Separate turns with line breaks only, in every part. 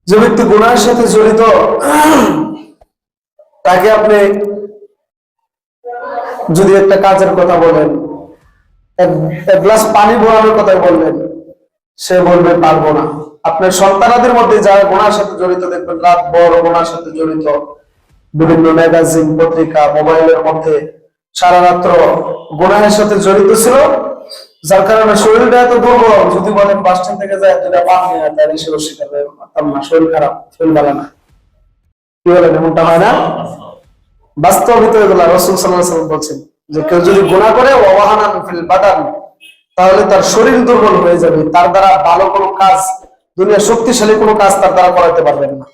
যে ব্যক্তি গুনাহের সাথে জড়িত তাকে আপনি যদি একটা কাজের কথা বলেন, এক গ্লাস পানি ভরানোর কথাই বললেন, সে বলবে পারবো না। আপনার সন্তানাদের মধ্যে যারা গুনাহের সাথে জড়িত দেখবেন রাত ভর গুনাহের সাথে জড়িত, বিভিন্ন ম্যাগাজিন পত্রিকা মোবাইলের মধ্যে সারা রাত্র গুনাহের সাথে জড়িত ছিল, যার কারণে শরীরটা এত দুর্বল, যদি বলেন বাস স্ট্যান্ড থেকে যায় দুটা পান নিয়ে তাহলে সে অস্বীকার করতাম না, শরীর খারাপ, শরীর ভালো না। কি বলেন, এমনটা হয় না? বাস্তবিত এগুলা রাসূল সাল্লাল্লাহু আলাইহি ওয়াসাল্লাম বলছেন যে কেউ যদি গুনাহ করে ওয়াহানান ফিল বাদান, তাহলে তার শরীর দুর্বল হয়ে যাবে, তার দ্বারা ভালো কোনো কাজ, দুনিয়ার শক্তিশালী কোনো কাজ তার দ্বারা করাতে পারবেন না।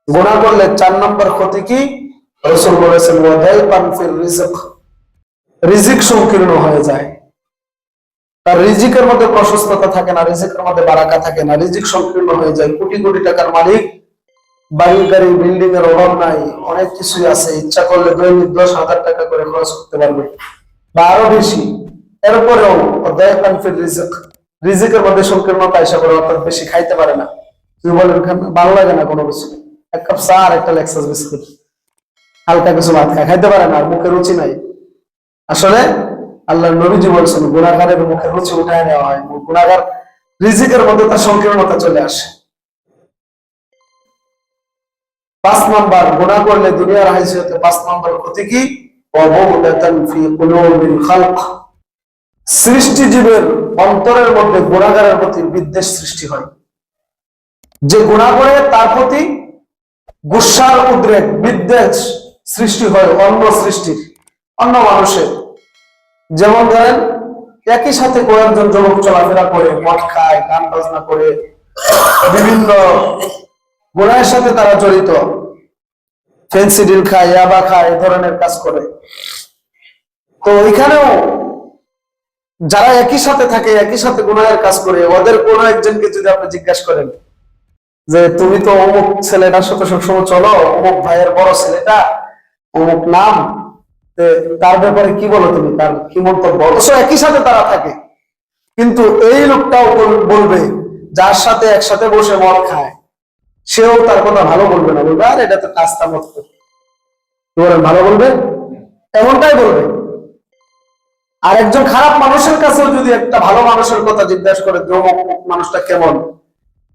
গুনাহ করলে 4 নম্বর ক্ষতি কি? রাসূল বলেছেন ওয়াদাইকান ফিল রিজক, রিজিক সংকীর্ণ হয়ে যায়, তার রিজিকের মধ্যে প্রশস্ততা থাকে না, রিজিকের মধ্যে বারাকা থাকে না, রিজিক সংকীর্ণ হয়ে যায়। কোটি কোটি টাকার মালিক, বাড়ি গাড়ি বিল্ডিং এর অভাব নাই, অনেক কিছুই আছে, ইচ্ছা করলে দৈনিক 10,000 টাকা করে খরচ করতে পারবে বা আরো বেশি, এরপরেও ওয়াদাইকান ফিল রিজক, রিজিকের মধ্যে সংকীর্ণতা এসে পড়ে, অর্থাৎ বেশি খাইতে পারে না। তুই বলেন ভালো লাগে না কোনো কিছু, এক কাপ চা আর একটা লেক্সাস বিস্কুট, হালকা কিছু ভাত খাইতে পারে না, মুখে রুচি নাই। আসলে আল্লাহর নবীজি বলছেন গুনাহগারের মুখে রুচি উঠায় নেওয়া হয়, গুনাহগার রিজিকের মধ্যে তার সংকীর্ণতা চলে আসে। 5 নম্বর, গুনাহ করলে দুনিয়ার হাইসিয়তে 5 নম্বর ক্ষতি কি? ওয়াবুদাতান ফি কুলুবিল খালক, সৃষ্টিজীবের অন্তরের মধ্যে গুনাহগারের প্রতি বিদ্বেষ সৃষ্টি হয়। যে গুনাহ করে তার প্রতি গুসার উদ্রেক, বিদ্বেষ সৃষ্টি হয় অন্য সৃষ্টির, অন্য মানুষের। যেমন ধরেন একই সাথে কয়েকজন যুবক চলাফেরা করে, মদ খায়, গান বাজনা করে, বিভিন্ন গুনাহের সাথে তারা জড়িত, ফেন্সিডিল খায়, ইয়াবা খায়, এ ধরনের কাজ করে। তো ওইখানেও যারা একই সাথে থাকে, একই সাথে গুনাহের কাজ করে, ওদের কোনো একজনকে যদি আপনি জিজ্ঞাসা করেন যে তুমি তো অমুক ছেলেটার সাথে সবসময় চলো, অমুক ভাইয়ের বড় ছেলেটা, অমুক নাম, তার ব্যাপারে কি বলো তুমি, তার কি মন্তব্য? অবশ্য একই সাথে তারা থাকে, কিন্তু এই লোকটাও বলবে যার সাথে একসাথে বসে মদ খায়, সেও তার কথা ভালো বলবে না, বলবে আর এটা তো কাজটা মত ভালো বলবে, এমনটাই বলবে। আর একজন খারাপ মানুষের কাছেও যদি একটা ভালো মানুষের কথা জিজ্ঞাসা করে যে অমুক মানুষটা কেমন,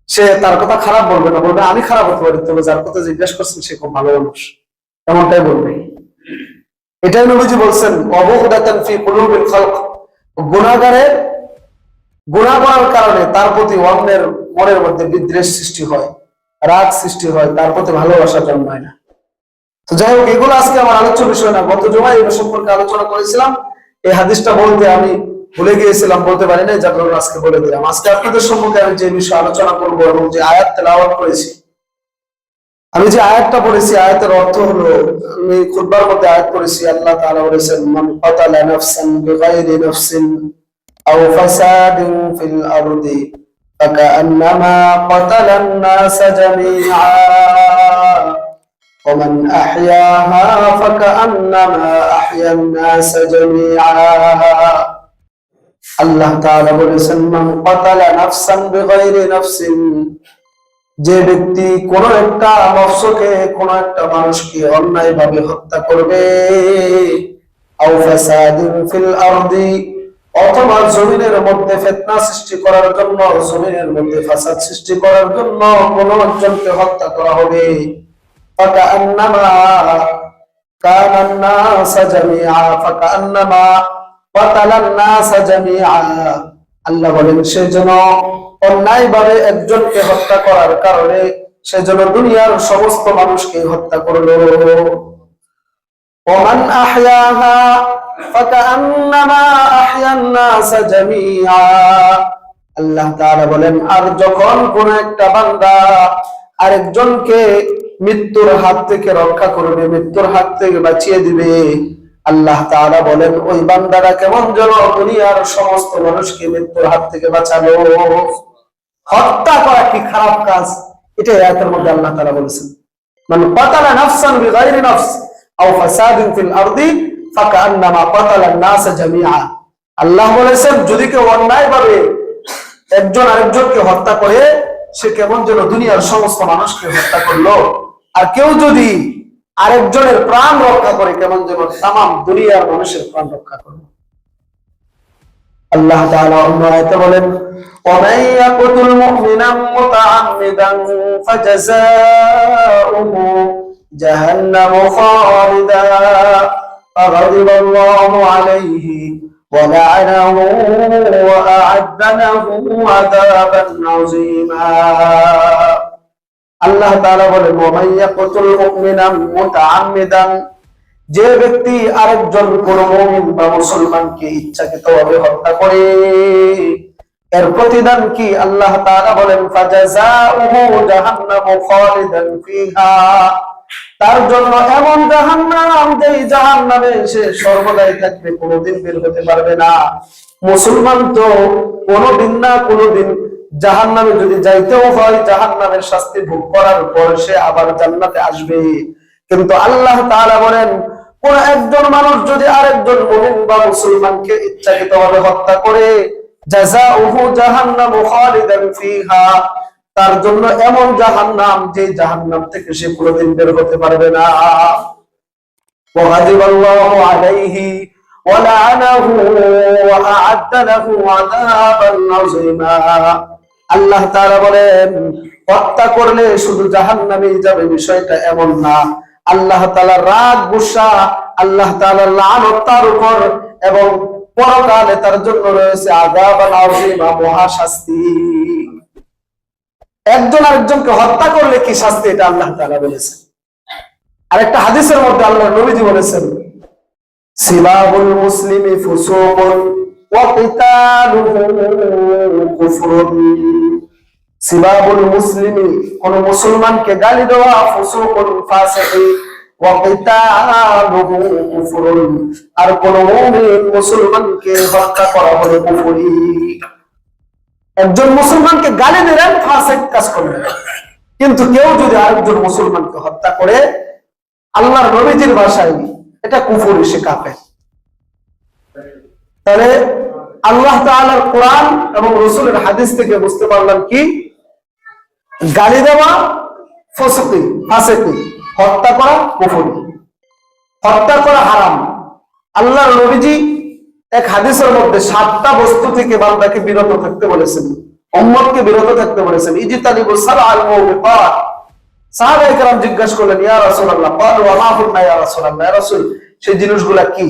সে তার কথা খারাপ বলবে না, বলবে আমি খারাপ হতে পারি, তবে যার কথা জিজ্ঞাসা করছেন সে খুব ভালো মানুষ, এমনটাই বলবে। এটাই নবীজি বলছেন ওয়াবুদাতান ফি কুলুবিল খালক, গুনাহগারের গুনাহ করার কারণে তার প্রতি অন্যের মনের মধ্যে বিদ্বেষ সৃষ্টি হয়, রাগ সৃষ্টি হয়, তার প্রতি ভালোবাসা জন্মায় না। তো যাই হোক, এগুলো আজকে আমার আলোচ্য বিষয় না। গত জুমায় এই সম্পর্কে আলোচনা করেছিলাম, এই হাদিসটা বলতে আমি ভুলে গিয়েছিলাম, বলতে পারি না, যার কারণে আজকে বলে দিলাম। আজকে আপনাদের সম্মুখে আমি যে বিষয়ে আলোচনা করবো এবং যে আয়াত তেলাওয়াত করেছি, আমি যে আয়াতটা পড়েছি, আয়াতের অর্থ হলো, আমি খুতবার মধ্যে আয়াত পড়েছি, আল্লাহ তাআলা বলেছেন মান কাতালা নাফসান বিগাইরি নাফসিন আও ফাসাদিন ফিল আরদি ফাকান্নামা কাতালান নাস জামিআ ওয়া মান আহইয়াহা ফাকান্নামা আহইয়ান নাস জামিআ। আল্লাহ তাআলা বলেছেন মান কাতালা নাফসান বিগাইরি নাফসিন, যে ব্যক্তি কোন একটা নফসকে, কোন একটা মানুষকে অন্যায় ভাবে হত্যা করবে, আও ফাসাদিন ফিল আরদি, অথবা জমিনের মধ্যে ফিতনা সৃষ্টি করার জন্য, জমিনের মধ্যে ফাসাদ সৃষ্টি করার জন্য কোন একজনকে হত্যা করা হবে, ফাকান্নামা কানান নাস জামিআ ফাকান্নামা কাতালান নাস জামিআ। আল্লাহ বলেন সেজন্য অন্যায় ভাবে একজনকে হত্যা করার কারণে সেজন্য দুনিয়ার সমস্ত মানুষকে হত্যা করলো। ওমান আহইয়াহা ফাকান্নামা আহইয়ান নাস জামিআ। আল্লাহ তাআলা বলেন আর যখন কোন একটা বান্দা আরেকজনকে মৃত্যুর হাত থেকে রক্ষা করবে, মৃত্যুর হাত থেকে বাঁচিয়ে দিবে, আল্লাহ তাআলা বলেন ওই বান্দারা কেমন যেন দুনিয়ার সমস্ত মানুষকে মৃত্যুর হাত থেকে বাঁচালো। হত্যা করা কি খারাপ কাজ, এটা আয়াতের মধ্যে আল্লাহ তাআলা বলেছেন মান কাতালা নাফসান বিগাইরি নাফস আও ফাসাদিন ফিল আরদি ফাকান্নামা কাতালান নাস জামিআ। আল্লাহ বলেছেন যদি কেউ অন্যায়ভাবে একজন আরেকজনকে হত্যা করে, সে কেমন যেন দুনিয়ার সমস্ত মানুষকে হত্যা করলো। আর কেউ যদি আরেকজনের প্রাণ রক্ষা করে কেমন যেন তামাম দুনিয়ার মানুষের প্রাণ রক্ষা করলো। আল্লাহ তাআলা অন্য আয়াতে বলেন, وَمَن يَقْتُلْ مُؤْمِنًا مُتَعَمِّدًا فَجَزَاؤُهُ جَهَنَّمُ خَالِدًا فَغَضِبَ اللَّهُ عَلَيْهِ وَلَعَنَهُ وَأَعَدَّ لَهُ عَذَابًا عَظِيمًا। আল্লাহ তাআলা বলেন, وَمَن يَقْتُلْ مُؤْمِنًا مُتَعَمِّدًا, যে ব্যক্তি আরেকজন কোন মুমিন বা মুসলমানকে ইচ্ছাকৃতভাবে হত্যা করে, এর প্রতিদান কি? আল্লাহ তাআলা বলেন, ফাজাযাউহু জাহান্নামু খালিদান ফিহা, তার জন্য এমন জাহান্নাম, যেই জাহান্নামে সে সর্বদাই থাকবে, কোনোদিন বের হতে পারবে না। মুসলমান তো কোনোদিন না কোনোদিন জাহান্নামে যদি যাইতেও হয়, জাহান্নামের শাস্তি ভোগ করার পর সে আবার জান্নাতে আসবে। কিন্তু আল্লাহ তাআলা বলেন, কোন একজন মানুষ যদি আরেকজন মুমিন বা মুসলমানকে ইচ্ছাকৃতভাবে হত্যা করে, জাযাউহু জাহান্নামু খালিদান ফিহা, তার জন্য এমন জাহান্নাম, যে জাহান্নাম থেকে সে কোনোদিন বের হতে পারবে না। ওয়াগাদিবাল্লাহু আলাইহি ওয়া লা'নাহু ওয়া আ'আদ্দা লাহু আযাবান আযীমা। আল্লাহ তাআলা বলেন, হত্যা করলে শুধু জাহান্নামেই যাবে বিষয়টা এমন না। আল্লাহ তাআলার রাগ, গুসা, আল্লাহ তাআলার লানত তার উপর, এবং পরকালে তার জন্য রয়েছে আযাবান আযীমা, মহা শাস্তি। একজন আরেকজনকে হত্যা করলে কি শাস্তি, এটা আল্লাহ তাআলা বলেছেন। আরেকটা হাদিসের মধ্যে আল্লাহর নবীজি বলেছেন, সিবাবুল মুসলিমি ফুসুকুন ওয়া কিতালুহু কুফরুন। সিবাবুল মুসলিমি, কোন মুসলমানকে গালি দেওয়া, ফুসুকুন ফাসিকি, ওয়া কিতালুহু কুফরুন, আর কোন মুমিন মুসলমানকে হত্যা করা হলো কুফরি। একজন মুসলমানকে গালি দিলেন, ফাসিক কাজ করলেন, কিন্তু কেউ যদি আরেকজন মুসলমানকে হত্যা করে, আল্লাহর নবীজির ভাষায় এটা কুফরি, সে কাফের। তাহলে আল্লাহ তাআলার কোরআন এবং রাসূলের হাদিস থেকে বুঝতে পারলাম কি, গালি দেওয়া ফাসিকি, হত্যা করা কুফরি, হত্যা করা হারাম। আল্লাহর নবীজি এক হাদিসের মধ্যে 7টা বস্তু থেকে বান্দাকে বিরত থাকতে বলেছেন, উম্মতকে বিরত থাকতে বলেছেন। ইজতানিবু সাবআল মুবিকাত। সাহাবায়ে কেরাম জিজ্ঞাসা করলেন, ইয়া রাসূলুল্লাহ, ক্বালু ওয়া মা হুন্না ইয়া রাসূলুল্লাহ, ইয়া রাসূল সেই জিনিসগুলা কি?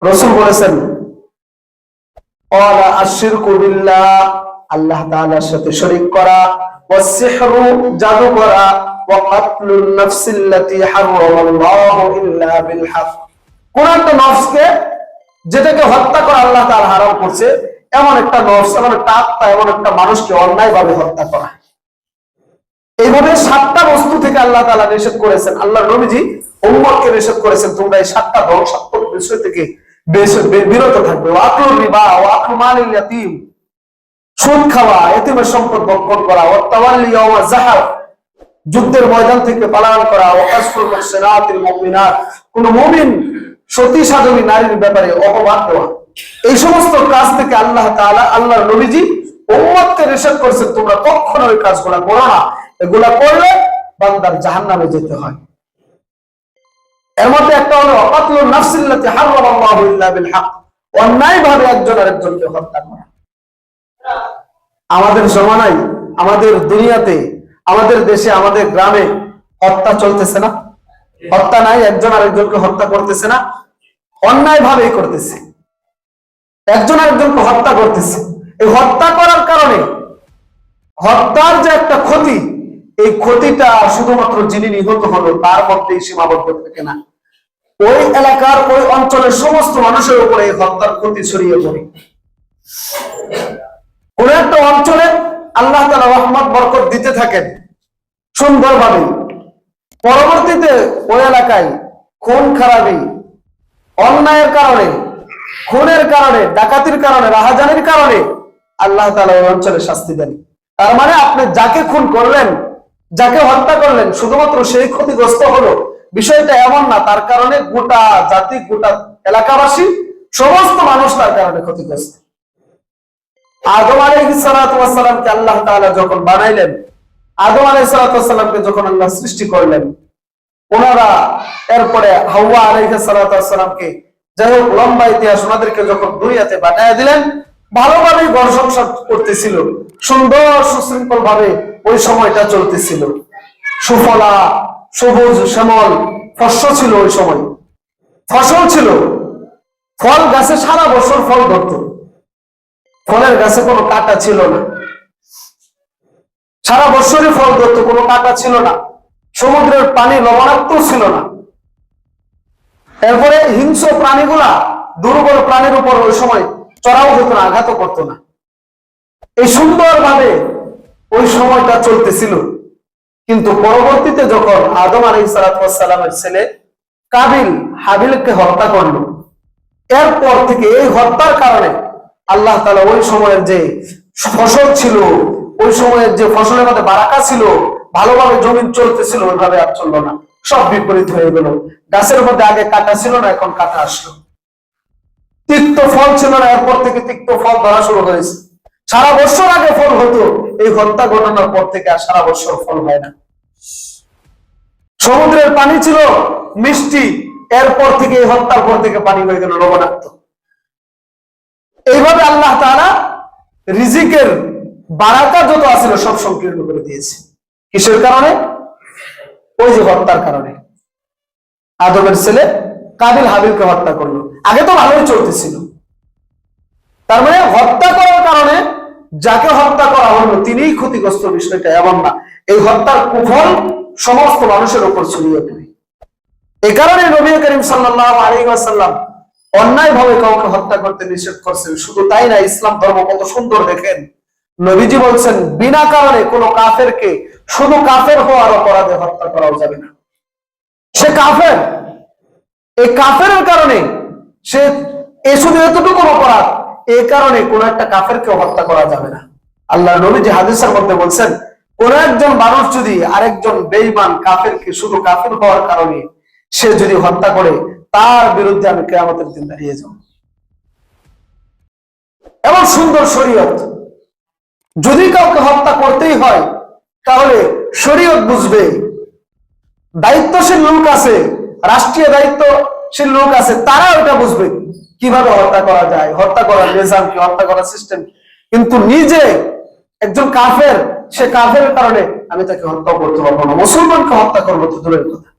রাসূল বলেছেন, ক্বালা আশ-শিরকু বিল্লাহ, আল্লাহ তাআলার সাথে শরীক করা, ওয়াস সিহরু, জাদু করা, ওয়া কাতলুন নাফসিল্লাতী হারামাল্লাহু ইল্লা বিল হক, কোন একটা নফসকে যেটাকে হত্যা করা আল্লাহ তাআলা হারাম করছে, এমন একটা নফস, এমন একটা আত্মা, এমন একটা মানুষকে অন্যায়ভাবে হত্যা করা। এইভাবে 7টা বস্তু থেকে আল্লাহ তাআলা নিষেধ করেছেন। আল্লাহর নবীজি উম্মতকে নিষেধ করেছেন, তোমরা এই 7টা ধ্বংসাত্মক বিষয় থেকে বিরত থাকবে। ওয়াকুল রিবা, ওয়াকুল মালিল ইয়াতীম, সুদ খাওয়া, এতিমের সম্পদ ভক্ষণ করা, ওয়া তাওয়াল্লি ইয়াওমা যাহার, যুদ্ধের ময়দান থেকে পলায়ন করা, ওয়া কাসফুল মুহসিনাতিল মুমিনাত, কোন মুমিন সতী সাধবী নারীর ব্যাপারে অপবাদ দেওয়া। এই সমস্ত কাজ থেকে আল্লাহ তাআলা, আল্লাহর নবীজি উম্মতকে নিষেধ করেছেন, তোমরা কখনো ওই কাজগুলা করো না। এগুলা করলে বান্দার জাহান্নামে যেতে হয়। এর মধ্যে একটা হলো কাতলুন নাফসিল্লাতী হারামাল্লাহু ইল্লা বিল হক, অন্যায়ভাবে একজন আরেকজনকে হত্যা করা। আমাদের জমানায়, আমাদের দুনিয়াতে, আমাদের দেশে, আমাদের গ্রামে হত্যা চলতেছে না? হত্যা নাই? একজন আরেকজনকে হত্যা করতেছে না? অন্যায়ভাবেই করতেছে, একজন আরেকজনকে হত্যা করতেছে। এই হত্যা করার কারণে হত্যার যে একটা ক্ষতি, এই ক্ষতিটা শুধুমাত্র যিনি নিহত হলো তার মধ্যেই সীমাবদ্ধ থাকে না, ওই এলাকার, ওই অঞ্চলের সমস্ত মানুষের উপরে এই হত্যার ক্ষতি ছড়িয়ে পড়ে। কোন একটা অঞ্চলে আল্লাহ তাআলা রহমত বরকত দিতে থাকেন সুন্দরভাবে, পরবর্তীতে ওই এলাকায় খুন খারাপি, অন্যায়ের কারণে, খুনের কারণে, ডাকাতির কারণে, রাহাজানির কারণে আল্লাহ তাআলা ওই অঞ্চলে শাস্তি দেন। তার মানে আপনি যাকে খুন করলেন, যাকে হত্যা করলেন, শুধুমাত্র সেই ক্ষতিগ্রস্ত হলো বিষয়টা এমন না, তার কারণে গোটা জাতি, গোটা এলাকাবাসী, সমস্ত মানুষ তার কারণে ক্ষতিগ্রস্ত। আদম আলাইহিস সালাতু ওয়াস সালামকে আল্লাহ তাআলা যখন বানাইলেন, আদম আলাইহিস সালাতু ওয়াস সালামকে যখন আল্লাহ সৃষ্টি করলেন, ওনারা এরপরে হাওয়া আলাইহিস সালাতু ওয়াস সালামকে যাই হোক লম্বা ইতিহাস, ওনাদেরকে যখন দুনিয়াতে পাঠিয়ে দিলেন, ভালোভাবে ঘর সংসার করতেছিল, সুন্দর সুশৃঙ্খল ভাবে ওই সময়টা চলতেছিল, সুফলা সবুজ শ্যামল ফসল ছিল, ওই সময় ফসল ছিল, ফল গাছে সারা বছর ফল ধরত, ফলের গাছে কোনো কাঁটা ছিল না, সারা বছরই ফল ধরত, কোনো কাঁটা ছিল না, সমুদ্রের পানি লবণাক্ত ছিল না। এরপরে হিংস্র প্রাণীগুলা দুর্বল প্রাণীর উপর ওই সময় চড়াও হতো না, আঘাত করতো না। এই সুন্দরভাবে ওই সময়টা চলতেছিল। কিন্তু পরবর্তীতে যখন আদম আলাইহিস সালামের ছেলে কাবিল হাবিলকে হত্যা করলো, এরপর থেকে এই হত্যার কারণে আল্লাহ তাআলা ওই সময়ের যে ফসল ছিল, ওই সময়ের যে ফসলের মধ্যে বারাকা ছিল, ভালোভাবে জমিন চলতেছিল, ওইভাবে আর চললো না, সব বিপরীত হয়ে গেল। গাছের মধ্যে আগে কাঁটা ছিল না, এখন কাঁটা আসলো। তিক্ত ফল ছিল না, এরপর থেকে তিক্ত ফল ধরা শুরু হয়েছে। সারা বছর আগে ফল হতো, এই হত্যা ঘটনার পর থেকে আর সারা বছর ফল হয় না। সমুদ্রের পানি ছিল মিষ্টি, এরপর থেকে এই হত্যার পর থেকে পানি হয়ে গেল লবণাক্ত। এইভাবে আল্লাহ তাআলা রিজিকের বারাকা যত আছিল সব সংকীর্ণ করে দিয়েছে। কিসের কারণে? ওই যে হত্যার কারণে। আদমের ছেলে কাবিল হাবিলকে হত্যা করলো, আগে তো ভালোই চলতেছিল। তার মানে হত্যা করার কারণে যাকে হত্যা করা হলো তিনিই ক্ষতিগ্রস্ত, বিষয়টা এমন না। এই হত্যার কুফল সমস্ত মানুষের উপর ছড়িয়ে পড়ে। এই কারণে নবী করিম সাল্লাল্লাহু আলাইহি ওয়াসাল্লাম অন্যায় ভাবে কাউকে হত্যা করতে নিষেধ করছেন। শুধু তাই না, ইসলাম ধর্ম কত সুন্দর দেখেন। নবীজি বলছেন বিনা কারণে কোনো কাফেরকে শুধু কাফের হওয়ার অপরাধে হত্যা করাও যাবে না। সে কাফের, এই কাফেরের কারণে সে শুধু এতটুকু অপরাধ, এই কারণে কোন একটা কাফেরকে হত্যা করা যাবে না। আল্লাহ নবীজি হাদিসের মধ্যে বলছেন কোন একজন মানুষ যদি আরেকজন বেঈমান কাফেরকে শুধু কাফের হওয়ার কারণে সে যদি হত্যা করে, তার বিরুদ্ধে আমি কিয়ামতের দিন দাঁড়িয়ে যাব। এমন সুন্দর শরীয়ত। যদি কাউকে হত্যা করতেই হয় তাহলে শরীয়ত বুঝবে, দায়িত্বশীল লোক আছে, রাষ্ট্রীয় দায়িত্বশীল লোক আছে, তারা ওটা বুঝবে কিভাবে হত্যা করা যায়, হত্যা করার নিজাম কি, হত্যা করার সিস্টেম। কিন্তু নিজে একজন কাফের, সে কাফের কারণে আমি তাকে হত্যা করতে পারবো না, মুসলমানকে হত্যা করবো তো দূরের কথা।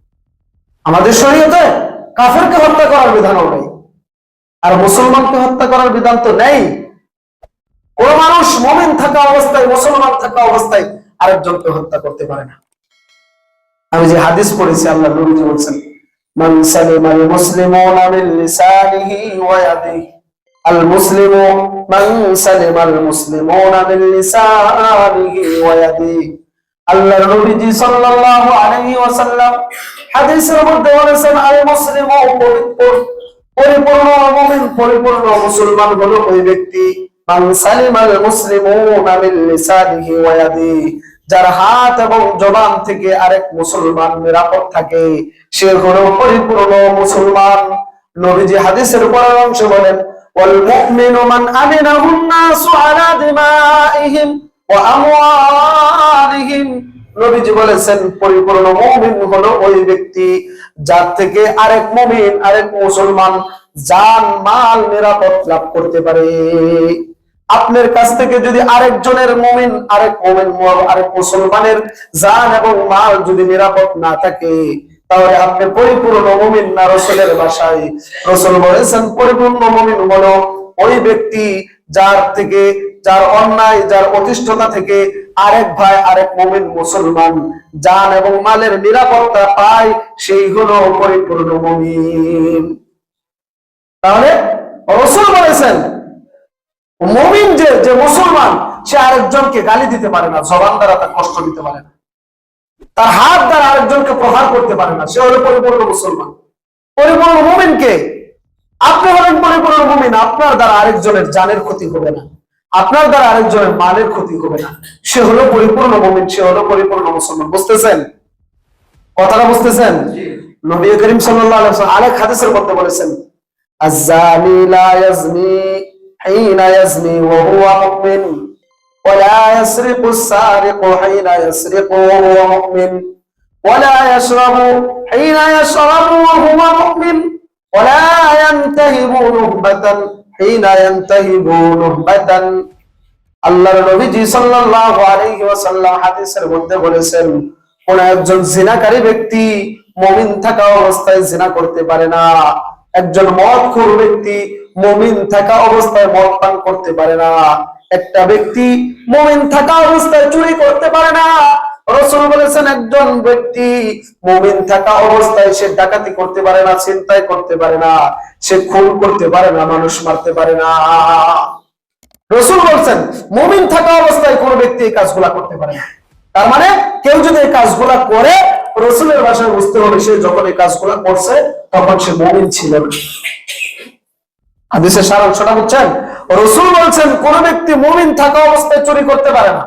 আমাদের শরীয়তে কাফেরকে হত্যা করার বিধানও নেই, আর মুসলমানকে হত্যা করার বিধান তো নেই। কোন মানুষ মুমিন থাকা অবস্থায়, মুসলমান থাকা অবস্থায় আরেকজনকে হত্যা করতে পারে না। আমি যে হাদিস পড়েছি, আল্লাহ নবী বলেছেন মান সালিমাল মুসলিমুনা মিন লিসানিহি ওয়া ইয়াদিহি, আল মুসলিমু মান সালিমাল মুসলিমুনা মিন লিসানিহি ওয়া ইয়াদিহি। আল্লাহর নবীজি সাল্লাল্লাহু আলাইহি ওয়াসাল্লাম হাদিসের মধ্যে বলেছেন আল মুসলিমু পরিপূর্ণ মুমিন, পরিপূর্ণ মুসলমান হলো ওই ব্যক্তি মান সালিমাল মুসলিমুনা মিন লিসানিহি ওয়া ইয়াদিহি, যার হাত এবং জবান থেকে আরেক মুসলমান নিরাপদ থাকে, সে হলো পরিপূর্ণ মুসলমান। নবীজি হাদিসের পরের অংশে বলেন ওয়াল মুমিনু মান আমিনাহুন নাসু আলা দিমাইহিম ওয়া আমওয়ালিহিম। নবীজি বলেছেন পরিপূর্ণ মুমিন হলো ওই ব্যক্তি যার থেকে আরেক মুমিন, আরেক মুসলমান জান মাল নিরাপদ লাভ করতে পারে। আপনার কাছ থেকে যদি আরেকজনের মুমিন, আরেক মুসলমানের জান এবং মাল যদি নিরাপদ না থাকে, তাহলে আপনি পরিপূর্ণ মুমিন না। রাসূলের ভাষায় রাসূল বলেছেন পরিপূর্ণ মুমিন হলো ওই ব্যক্তি যার থেকে, যার অন্যায়, যার অতিষ্ঠতা থেকে আরেক ভাই, আরেক মুমিন মুসলমান জান এবং মালের নিরাপত্তা পায়, সেই হলো পরিপূর্ণ মুমিন। তাহলে রাসূল বলেছেন মুমিন যে মুসলমান, সে আরেকজনকে গালি দিতে পারে না, জবান দ্বারা তার কষ্ট দিতে পারে না, তার হাত দ্বারা আরেকজনকে প্রহার করতে পারে না, সে হলো পরিপূর্ণ মুসলমান। পরিপূর্ণ মুমিনকে আপনি হলেন পরিপূর্ণ মুমিন, আপনার দ্বারা আরেকজনের জানের ক্ষতি হবে না, আপনার দ্বারা আরেকজনের মালের ক্ষতি হবে না, সে হলো পরিপূর্ণ মুমিন, সে হলো পরিপূর্ণ মুসলমান। বুঝতেছেন কথাটা? বুঝতেছেন? নবী করিম সাল্লাল্লাহু আলাইহি ওয়াসাল্লাম আরেক হাদিসের মধ্যে বলেছেন আয-যানি লা ইয়াজনি حين يزني وهو مؤمن ولا يسرق السارق حين يسرق وهو مؤمن ولا يشرب حين يشرب وهو مؤمن ولا ينتهب نهبة حين ينتهب نهبة আল্লাহর নবীজি সাল্লাল্লাহু আলাইহি ওয়াসাল্লাম হাদিসের মধ্যে বলেছেন, কোন একজন জিনাকারী ব্যক্তি মুমিন থাকা অবস্থায় জিনা করতে পারে না। একজন মদখোর ব্যক্তি মুমিন থাকা অবস্থায় মদ পান করতে পারে না। একটা ব্যক্তি মুমিন থাকা অবস্থায় চুরি করতে পারে না। রাসূল বলেছেন, একজন ব্যক্তি মুমিন থাকা অবস্থায় সে ডাকাতি করতে পারে না, ছিনতাই করতে পারে না, সে খুন করতে পারে না, মানুষ মারতে পারে না। রাসূল বলেছেন, মুমিন থাকা অবস্থায় কোন ব্যক্তি এই কাজগুলা করতে পারে না। তার মানে কেউ যদি এই কাজগুলা করে, রাসূলের ভাষায় বুঝতে হবে সে যখন এই কাজগুলা করছে তখন সে মুমিন ছিল না। হাদিসের সারাংশটা বুঝছেন? রাসূল বলছেন, কোন ব্যক্তি মুমিন থাকা অবস্থায় চুরি করতে পারে না,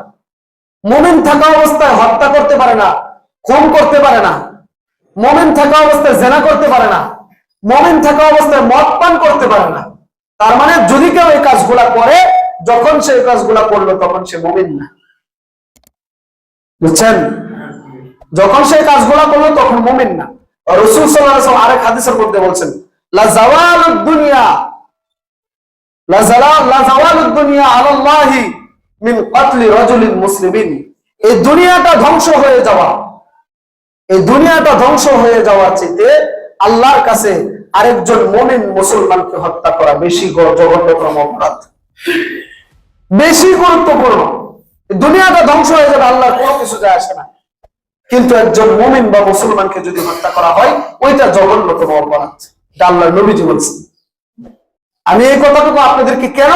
মুমিন থাকা অবস্থায় হত্যা করতে পারে না, খুন করতে পারে না, মুমিন থাকা অবস্থায় জিনা করতে পারে না, মুমিন থাকা অবস্থায় মদ পান করতে পারে না। তার মানে যদি কেউ এই কাজগুলা করে, যখন সে এই কাজগুলা করলো তখন সে মুমিন না। বুঝছেন? যখন সে কাজগুলা করলো তখন মুমিন না। রাসূল সাল্লাল্লাহু আলাইহি ওয়াসাল্লাম আরেক হাদিসের মধ্যে বলছেন, লা জাওয়ালুদ দুনিয়া লাজাওয়ালুদ দুনিয়া আলাল্লাহি মিন কতলি রাজুলিন মুসলিমিন। এই দুনিয়াটা ধ্বংস হয়ে যাওয়া, এই দুনিয়াটা ধ্বংস হয়ে যাওয়ার চাইতে আল্লাহর কাছে আরেকজন মুমিন মুসলমানকে হত্যা করা বেশি জঘন্যতম অপরাধ, বেশি গুরুত্বপূর্ণ। দুনিয়াটা ধ্বংস হয়ে যাবে, আল্লাহর কোনো কিছু যায় আসে না, কিন্তু একজন মুমিন বা মুসলমানকে যদি হত্যা করা হয় ওইটা জঘন্যতম অপরাধ। এটা আল্লাহর নবীজি বলছেন। আমি এই কথাটুকু আপনাদেরকে কেন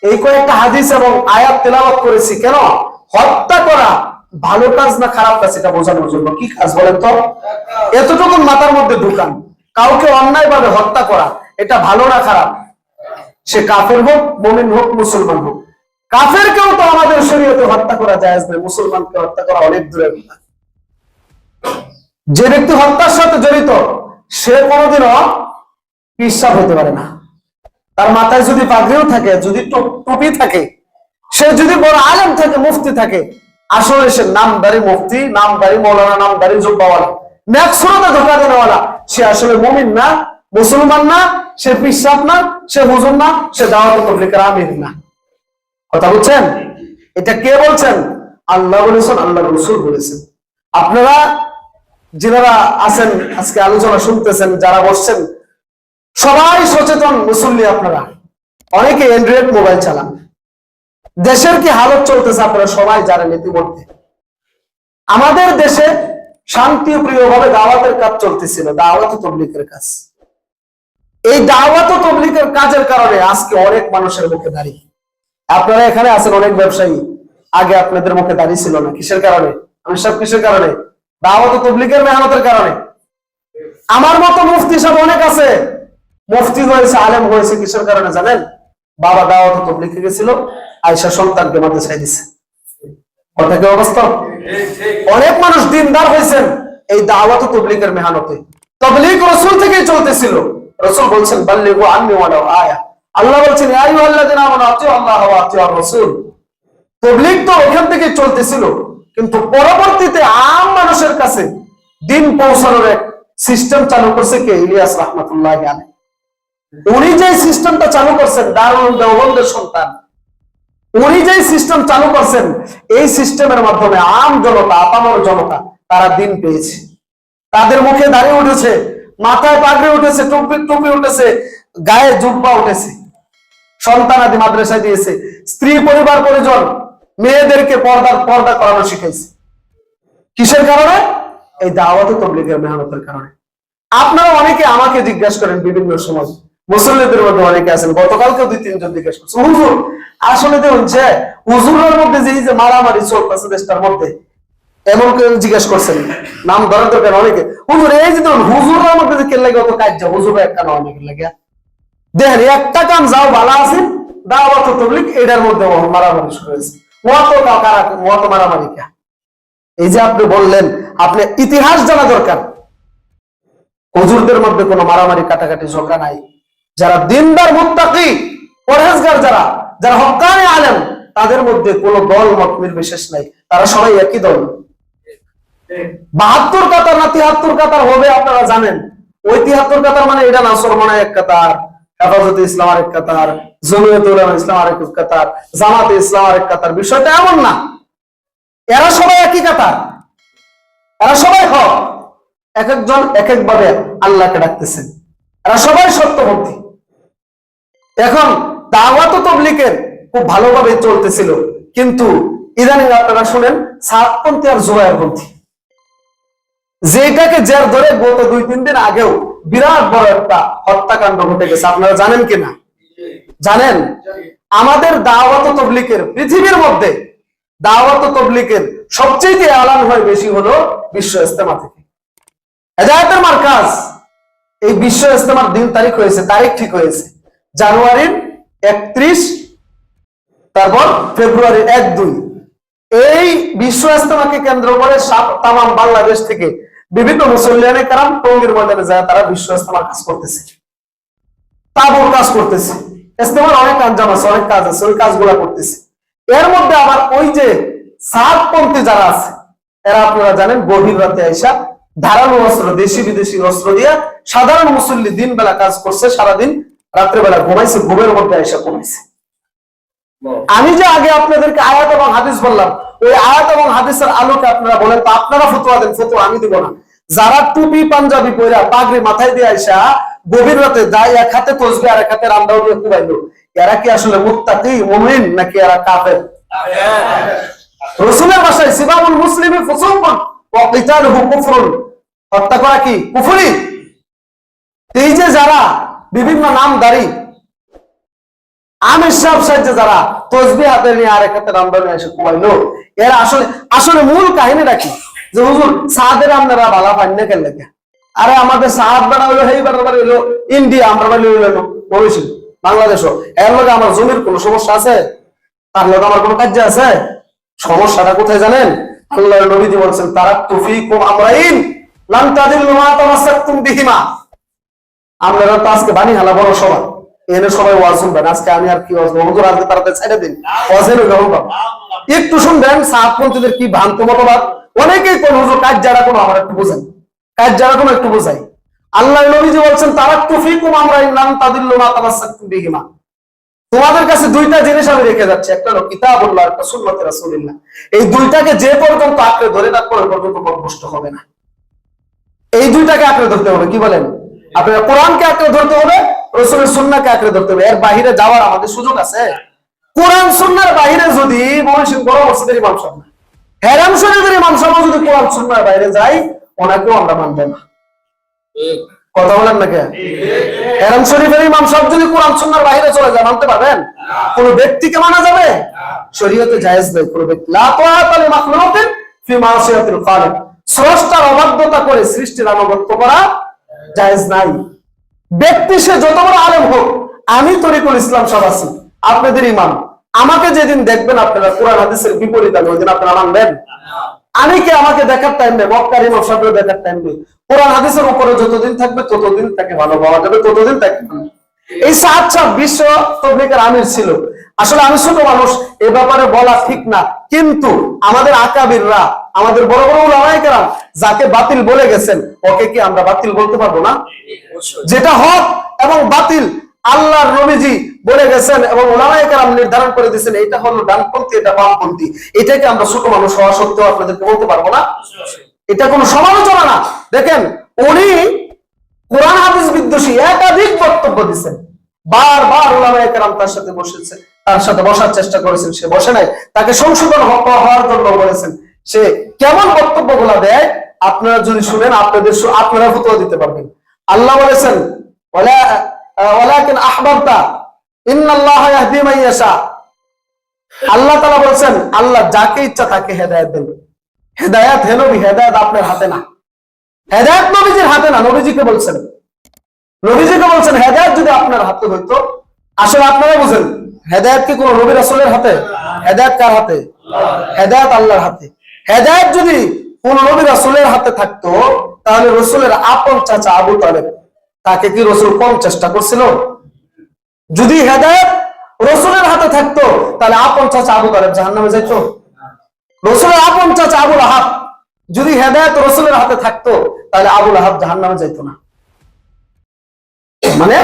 এই কয়েকটা হাদিস এবং আয়াত তেলাওয়াত করেছি, কেন হত্যা করা ভালো কাজ না খারাপ কাজ এটা বোঝানোর জন্য। কি কাজ বলেন তো? এতটুকু মাথার মধ্যে ঢুকান, কাউকে অন্যায় ভাবে হত্যা করা এটা ভালো না খারাপ? সে কাফের হোক, মুমিন হোক, মুসলমান হোক। কাফেরকেও তো আমাদের শরীয়তে হত্যা করা জায়েজ নয়, মুসলমানকে হত্যা করা অনেক দূরের কথা। যে ব্যক্তি হত্যার সাথে জড়িত সে কোনোদিনও পিসাব হতে পারে না। তার মাথায় যদি পাগড়িও থাকে, যদি টুপি থাকে, সে যদি বড় আলেম থাকে, মুফতি থাকে, আসলে সে নামদারি মুফতি, নামদারি মৌলানা, নামদারি জুব্বাওয়ালা, ন্যাকসুরতে ধোকা দেওয়ালা, সে আসলে মুমিন না, মুসলমান না, সে পিসাব না, সে হুজুর না, সে দাওয়াত তাবলীগের আমির না। কথা বুঝছেন? এটা কে বলছেন? আল্লাহ বলেছেন, আল্লাহ রাসূল বলেছেন। আপনারা যারা আছেন আজকে আলোচনা শুনতেছেন, যারা বসছেন, সবাই সচেতন মুসল্লি। আপনারা অনেকে অ্যান্ড্রয়েড মোবাইল চালান, দেশের কি হালত চলতেছে আপনারা সবাই জানেন। ইতিমধ্যে আমাদের দেশে শান্তিপ্রিয় ভাবে দাওয়াতের কাজ চলতেছিল, দাওয়াত ও তাবলীগের কাজ। এই দাওয়াত ও তাবলীগের কাজের কারণে আজকে অনেক মানুষের মুখে দাড়ি। আপনারা এখানে আছেন অনেক ব্যবসায়ী, আগে আপনাদের মুখে দাড়ি ছিল না। কিসের কারণে? আমি সব কিসের কারণে? দাওয়াত ও তাবলীগের মেহনতের কারণে। আমার মতো মুফতি সব অনেক আছে, মুফতি হয়েছে, আলেম হয়েছে কিসের কারণে জানেন? বাবা দাওয়াত ও তাবলীগে গেছিল, আয়েশা সন্তানকে মাদ্রাসায় দিয়েছে। কথা কি অবস্থা? অনেক মানুষ দিনদার হয়েছেন এই দাওয়াত ও তাবলীগের মেহনতে। তাবলীগ রাসূল থেকেই চলতেছিল। রাসূল বলছেন, বাল্লিগু আন্নী ওয়ালাউ আয়া। আল্লাহ বলছেন, ইয়া আইয়ুহাল্লাযিনা আমানু আতিউ আল্লাহ ওয়া আতিউ আর-রাসূল। তাবলীগ তো ওখান থেকে চলতেছিল, কিন্তু পরবর্তীতে আম মানুষের কাছে দিন পৌঁছানোর এক সিস্টেম চালু করছে কে? ইলিয়াস রাহমাতুল্লাহি আলাইহি। উনি যে সিস্টেমটা চালু করছেন, দারুল দেওবন্দের সন্তান, উনি যে সিস্টেম চালু করছেন, এই সিস্টেমের মাধ্যমে আম জনতা, আপামর জনতা তারা দিন পেয়েছে। তাদের মুখে দাড়ি উঠেছে, মাথায় পাগড়ি উঠেছে, টুপি উঠেছে, গায়ে জুব্বা উঠেছে, সন্তানাদি মাদ্রাসায় দিয়েছে, স্ত্রী পরিবার পরিজন মেয়েদেরকে পর্দা করানো শিখাইছে। কিসের কারণে? এই দাওয়াত ও তাবলীগের মেহনতের কারণে। আপনারা অনেকে আমাকে জিজ্ঞাসা করেন বিভিন্ন সময়, মুসল্লিদের মধ্যে অনেকে আছেন, গতকালকে 2-3 জন জিজ্ঞাসা করছে, হুজুর আসলে দেখুন যে হুজুরের মধ্যে যে মারামারি চলতেছে দেশটার মধ্যে, এমন কেউ জিজ্ঞাসা করছেন, নাম ধরার দরকার অনেকে, হুজুর এই যে ধরুন হুজুরের মধ্যে যে কে লাগে অত কাজ, হুজুর একটা না অনেকের লাগে, দেখেন একটা কাম যাও ভালো আছে, দাওয়াত ও তাবলীগ এটার মধ্যে মারামারি শুরু হয়েছে। মত মারামারি কে? এই যে আপনি বললেন, আপনি ইতিহাস জানা দরকার। হুজুরদের মধ্যে কোনো মারামারি, কাটাকাটি, ঝগড়া নাই। যারা দিনদার মুত্তাকি পরহেজগার যারা যারা হক্কানি আলেম, তাদের মধ্যে কোনো দল মত নির্বিশেষ নাই, তারা সবাই একই দল। 72 কাতার না 73 কাতার হবে আপনারা জানেন। ওই 73 কাতার মানে এটা না সরমনায় এক কাতার, হেফাজতে ইসলাম আরেক কাতার, জমিয়তুল উলামা ইসলাম আরেক কাতার, জামাতে ইসলাম আরেক কাতার, বিষয়টা এমন না। এরা সবাই একই কাতার, এরা সবাই হক, এক একজন এক এক ভাবে আল্লাহকে ডাকতেছেন, এরা সবাই সত্যপন্থী। এখন দাওয়াত ও তাবলীগের খুব ভালোভাবে চলতেছিল, কিন্তু ইদানিং আপনারা শুনেন সাতপন্থী আর জোয়ারপন্থী, যেটাকে জের ধরে গত 2-3 দিন আগেও বিরাট বড় একটা হত্যাকাণ্ড ঘটে গেছে। আপনারা জানেন কিনা? জানেন? আমাদের দাওয়াত ও তাবলীগের পৃথিবীর মধ্যে দাওয়াত ও তাবলীগের সবচেয়ে এলান হয় বেশি হলো বিশ্ব ইজতেমা থেকে। হেদায়েতের মার্কাজ এই বিশ্ব ইজতেমার দিন তারিখ হয়েছে, তারিখ ঠিক হয়েছে জানুয়ারির 31, তারপর ফেব্রুয়ারির 1-2। এই বিশ্ব ইজতেমাকে কেন্দ্র করে তাম বাংলাদেশ থেকে বিভিন্ন মুসল্লিয়ানে কারাম টঙ্গীর ময়দানে যায়, তারা বিশ্ব ইজতেমার কাজ করতেছে, তাবুর কাজ করতেছে। ইজতেমার অনেক আঞ্জাম আছে, অনেক কাজ আছে, ওই কাজগুলা করতেছে। এর মধ্যে আবার ওই যে সাতপন্থী যারা আছে, এরা আপনারা জানেন গভীর রাতে আইসা ধারালো অস্ত্র, দেশি বিদেশি অস্ত্র দিয়ে সাধারণ মুসল্লি দিন বেলা কাজ করছে, সারাদিন রাত্রে বেলা ঘুমাইছে, ঘুমের মধ্যে আইসা ঘুমাইছে। আমি যে আগে আপনাদেরকে আয়াত এবং হাদিস বললাম, ওই আয়াত এবং হাদিসের আলোকে আপনারা বলেন তো, আপনারা ফতোয়া দেন, ফতোয়া আমি দিব না। যারা টুপি পাঞ্জাবি পরে পাগড়ি মাথায় দিয়ে আইসা গভীর রাতে যায়, এক হাতে তসবিহ আর এক হাতে রামদাও দিয়ে কুবাইলো, এরা কি আসলে মুত্তাকি মুমিন নাকি এরা কাফের? রাসূলের ভাষায় সিবাবুল মুসলিমি ফুসুকুন ওয়া কিতালুহু কুফরুন, হত্যা করা কি কুফরি। এই যে যারা বিভিন্ন নামধারী আমির সাহেব সাহেব যারা তসবিহ হাতে নিয়ে আর এক হাতে রামদাও নিয়ে এসে কুবাইলো, এরা আসলে আসলে মূল কাহিনীটা কি? যে হুজুর সাহাদের আপনারা বালা পান না কেন লেখা? আরে আমাদের সাহাব বেড়া হইলো, হেই বেড়া হইলো ইন্ডিয়া, আমরা বাড়ি হইলো বলেছিল বাংলাদেশও। এর লগে আমার জমির কোনো সমস্যা আছে? তার লগে আমার কোনো কাজ আছে? সমস্যাটা কোথায় জানেন? আল্লাহর নবীজি বলছেন তারাকতু ফীকুম আমরাইন লান তাদিল্লু মা তামাসসাকতুম বিহিমা। আপনারা তো আজকে বাণী হালা বড় সভা, এনে সবাই ওয়াজ শুনবেন। আজকে আমি আর কি ওয়াজ বলবো? হুজুর আজকে তাড়াতাড়ি ছেড়ে দিন, ওয়াজের গ্রহণ করুন, একটু শুনবেন সাতপন্থীদের কি ভ্রান্ত মতবাদ। অনেকেই কোন হুজুর কাজ যারা কোনো আমার একটু বোঝাই, কাজ যারা কোনো একটু বোঝাই। আল্লাহর নবীজি বলছেন তারাকতু ফীকুম আমরাইন লান তাদিল্লু মা তামাসসাকতুম বিহিমা। তোমাদের কাছে দুইটা জিনিস আমি রেখে যাচ্ছি, একটা হলো কিতাবুল্লাহ, একটা সুন্নাতে রাসূলুল্লাহ। এই দুইটাকে যে পর্যন্ত আঁকড়ে ধরে রাখবো ওই পর্যন্ত পথভ্রষ্ট হবে না। এই দুইটাকে আঁকড়ে ধরতে হবে। কি বলেন? আপনারা কোরআনকে আঁকড়ে ধরতে হবে, রাসূলের সুন্নাহকে আঁকড়ে ধরতে হবে। এর বাইরে যাওয়ার আমাদের সুযোগ আছে? কোরআন সুন্নাহর বাইরে যদি মহাশিন বড় মসজিদের ইমাম সাহেব, হেরাম শরীফের ইমাম সাহেব যদি কোরআন সুন্নাহর বাইরে যায়, ওনাকেও আমরা মানব না। কথা বলেন না কেন? হেরাম শরীফের ইমাম সাহেব যদি কোরআন সুন্নাহর বাইরে চলে যায়, মানতে পারবেন? কোন ব্যক্তিকে মানা যাবে? শরীয়তে জায়েজ নেই কোন ব্যক্তি লা তাআতা লি মাখলুকিন ফি মাসিয়াতিল খালিক, স্রষ্টার অবাধ্যতা করে সৃষ্টির আনুগত্য করা জায়েজ নাই। ব্যক্তি সে যত বড় আলেম হোক, আমি তরিকুল ইসলাম সাহেব আছি, আপনাদের ইমাম, আমাকে যেদিন দেখবেন আপনারা কোরআন হাদিসের বিপরীত, আমি ওই দিন আপনারা মানবেন? আমি কি আমাকে দেখার টাইম নেই? মক্কার ইমাম সাহেবের দেখার টাইম নেই? কোরআন হাদিসের উপরে যতদিন থাকবে ততদিন তাকে ভালো পাওয়া যাবে, ততদিন তাকে। এই সাত বিশ্ব তাবলীগের আমির ছিল। আসলে আমি ছোট মানুষ, এ ব্যাপারে বলা ঠিক না, কিন্তু আমাদের আকাবিররা, আমাদের বড় বড় উলামায়ে কেরাম যাকে বাতিল বলে গেছেন, ওকে কি আমরা বাতিল বলতে পারবো না? যেটা হক এবং বাতিল আল্লাহর নবীজি বলে গেছেন এবং উলামায়ে কেরাম নির্ধারণ করে দিয়েছেন, এটা হলো ডানপন্থী, এটা বামপন্থী, এটাকে আমরা ছোট মানুষ হওয়া সত্ত্বেও আপনাদেরকে বলতে পারবো না? এটা কোনো সমালোচনা না। দেখেন, উনি কোরআন হাদিস বিদ্বেষী একাধিক বক্তব্য দিচ্ছেন, বারবার উলামায়ে কেরাম তার সাথে বসেছে, তার সাথে বসার চেষ্টা করেছেন, সে বসে নাই। তাকে সংশোধন হওয়ার জন্য বলেছেন। সে কেমন বক্তব্যগুলো দেয় আপনারা যদি শুনেন, আপনারা ফতোয়া দিতে পারবেন। আল্লাহ বলেছেন ওয়ালাকিন আহবাবতা ইন্নাল্লাহা ইয়াহদি মান ইয়াশা। আল্লাহ তাআলা বলেছেন আল্লাহ যাকে ইচ্ছা তাকে হেদায়েত দেন। হেদায়েত হে নবী, হেদায়েত আপনার হাতে না, হেদায়েত নবীজির হাতে না। নবীজিকে বলছেন হেদায়েত যদি আপনার হাতে হইতো, আসলে আপনারা বুঝেন হেদায়েত কি কোন নবী রাসূলের হাতে? হেদায়েত কার হাতে? হেদায়েত আল্লাহর হাতে। হেদায়েত যদি কোন নবী রাসূলের হাতে থাকতো, তাহলে রাসূলের আপন চাচা আবু তালেব, তাকে কি রাসূল কম চেষ্টা করছিল? যদি হেদায়েত রসুলের হাতে থাকতো তাহলে আপন চাচা আবু তালেব জাহান্নামে যেত? রসুলের আপন চাচা আবুল আহাব যদি হেদায়েত রসুলের হাতে থাকতো তাহলে আবুল আহাব জাহান্নামে যেত না। মানে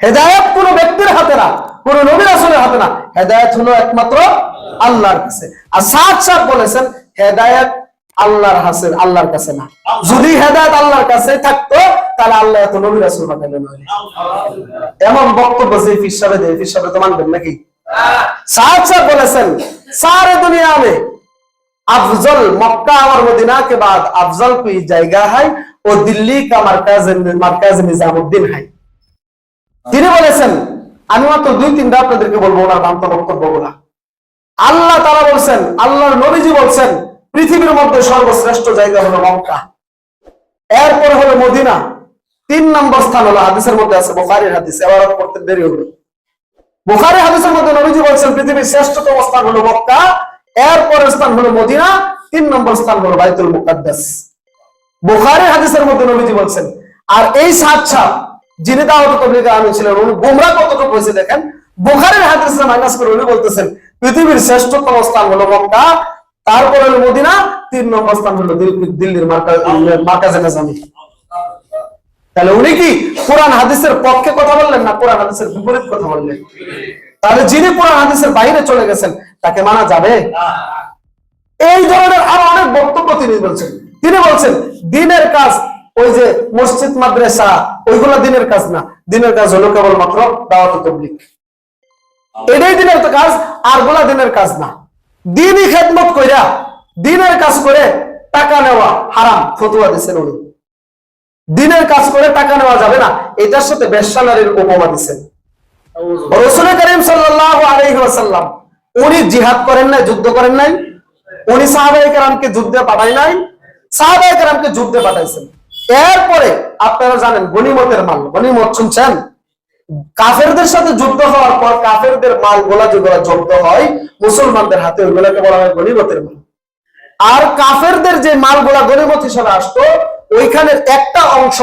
হেদায়েত কোন ব্যক্তির হাতে না, কোন নবী রাসূলের হাতে না, হেদায়েত হলো একমাত্র আল্লাহর কাছে। আর সাদ সাদ বলেছেন হেদায়েত আল্লাহর কাছে না। যদি হেদায়েত আল্লাহর কাছে থাকতো তাহলে আল্লাহ এত নবী রাসূল পাঠালেন না। এমন বক্তব্য যে পীর সাহেব দেয়, পীর সাহেব তো মানবেন নাকি? साथ साथ बोले सारे दुनिया में अफजल मक्का और मदीना के बाद अफजल कोई जगह है वो दिल्ली का मरकज निजामुद्दीन है। তিনি বলেছেন আমি মাত্র দুই তিনটা আপনাদেরকে বলবো ওনার নাম তো বক্তব্যগুলা। আল্লাহ তাআলা বলেন, আল্লাহর নবীজি বলেন পৃথিবীর মধ্যে সর্বশ্রেষ্ঠ জায়গা হলো মক্কা, এরপর হলো মদিনা, 3 নম্বর স্থান হলো হাদিসের মধ্যে আছে বুখারীর হাদিস, এবারত পড়তে দেরি হবে। বুখারী হাদিসের মধ্যে নবীজি বলেন পৃথিবীর শ্রেষ্ঠতম স্থান হলো মক্কা, এরপরের স্থান হলো মদিনা, 3 নম্বর স্থান হলো বাইতুল মুকাদ্দাস। বুখারী হাদিসের মধ্যে নবীজি বলেন। আর এই সাতটা যিনি দাওয়াত তাবলীগের আমির ছিলেন উনি গোমরা কতটুকু হয়েছে দেখেন। বুখারীর হাদিসে মাইনাস করে উনি বলতেছেন পৃথিবীর শ্রেষ্ঠতম স্থান হলো মক্কা, তারপর হলো মদিনা, 3 নম্বর স্থান হলো দিল্লির মারকাজে নিজামি। তাহলে উনি কি কোরআন হাদিসের পক্ষে কথা বললেন না কোরআন হাদিসের বিপরীত কথা বললেন? তাহলে যিনি কোরআন হাদিসের বাইরে চলে গেছেন তাকে মানা যাবে? এই ধরনের আরো অনেক বক্তব্য তিনি বলছেন। তিনি বলছেন দ্বীনের কাজ ওই যে মসজিদ মাদ্রাসা ওইগুলা দ্বীনের কাজ না, দ্বীনের কাজ হলো কেবলমাত্র দাওয়াত তাবলীগ, এটাই দ্বীনের কাজ, আর গুলা দ্বীনের কাজ না। দ্বীনি খেদমত কইরা দ্বীনের কাজ করে টাকা নেওয়া হারাম ফতোয়া দিয়েছেন উনি। দ্বীনের কাজ করে টাকা নেওয়া যাবে না, এটার সাথে বেশ্যা নারীর উপমা দিয়েছেন। রাসূল করিম সাল্লাল্লাহু আলাইহি ওয়াসাল্লাম উনি জিহাদ করেন নাই, যুদ্ধ করেন নাই, উনি সাহাবায়ে কেরামকে যুদ্ধে পাঠায় নাই, সাহাবায়ে কেরামকে যুদ্ধে পাঠাইছেন। এরপরে আপনারা জানেন গনিমতের মাল, গনিমত শুনছেন? কাফেরদের সাথে যুদ্ধ হওয়ার পর কাফেরদের মালগুলা যেগুলো জব্দ হয় মুসলমানদের হাতে ওইগুলোকে বলা হয় গনিমতের মাল। আর কাফেরদের যে মালগুলা গনিমত হিসেবে আসতো ওইখানে একটা অংশ